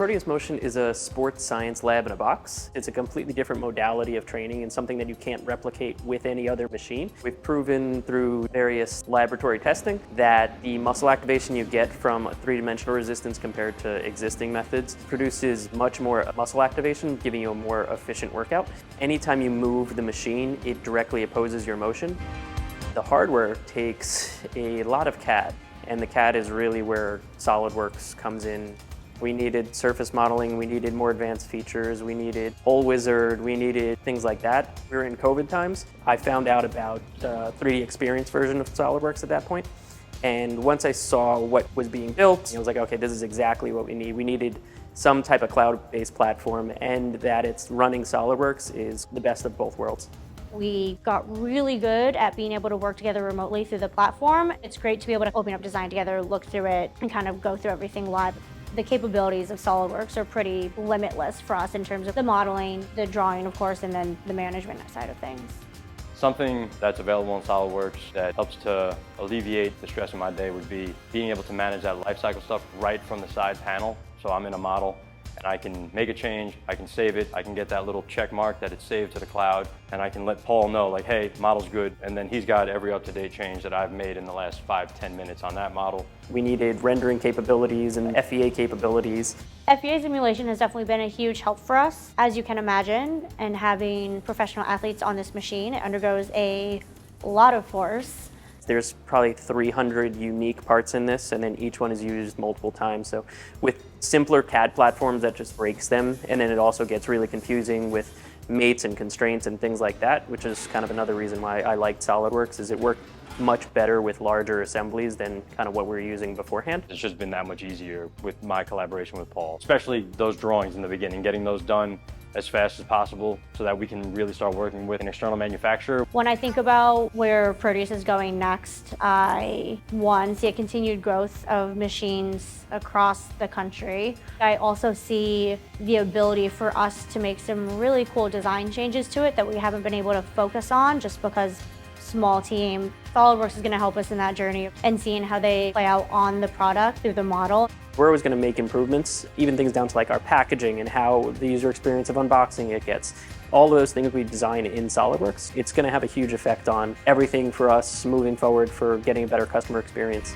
Proteus Motion is a sports science lab in a box. It's a completely different modality of training and something that you can't replicate with any other machine. We've proven through various laboratory testing that the muscle activation you get from three-dimensional resistance compared to existing methods produces much more muscle activation, giving you a more efficient workout. Anytime you move the machine, it directly opposes your motion. The hardware takes a lot of CAD, and the CAD is really where Solidworks comes in. We needed surface modeling, we needed more advanced features, we needed Hole Wizard, we needed things like that. We were in COVID times. I found out about the 3D Experience version of Solidworks at that point. And once I saw what was being built, I was like, okay, this is exactly what we need. We needed some type of cloud-based platform, and that it's running Solidworks is the best of both worlds. We got really good at being able to work together remotely through the platform. It's great to be able to open up design together, look through it, and kind of go through everything live. The capabilities of Solidworks are pretty limitless for us in terms of the modeling, the drawing, of course, and then the management side of things. Something that's available in Solidworks that helps to alleviate the stress in my day would be being able to manage that lifecycle stuff right from the side panel. So I'm in a model and I can make a change, I can save it, I can get that little check mark that it's saved to the cloud, and I can let Paul know, like, hey, model's good, and then he's got every up-to-date change that I've made in the last 5-10 minutes on that model. We needed rendering capabilities and FEA capabilities. FEA simulation has definitely been a huge help for us. As you can imagine, and having professional athletes on this machine, it undergoes a lot of force. There's probably 300 unique parts in this, and then each one is used multiple times. So with simpler CAD platforms, that just breaks them, and then it also gets really confusing with mates and constraints and things like that, which is kind of another reason why I liked Solidworks, is it worked much better with larger assemblies than kind of what we were using beforehand. It's just been that much easier with my collaboration with Paul, especially those drawings in the beginning, getting those done as fast as possible so that we can really start working with an external manufacturer. When I think about where Proteus is going next, I, one, see a continued growth of machines across the country. I also see the ability for us to make some really cool design changes to it that we haven't been able to focus on just because small team. Solidworks is going to help us in that journey and seeing how they play out on the product through the model. We're always going to make improvements, even things down to like our packaging and how the user experience of unboxing it gets. All of those things we design in Solidworks, it's going to have a huge effect on everything for us moving forward for getting a better customer experience.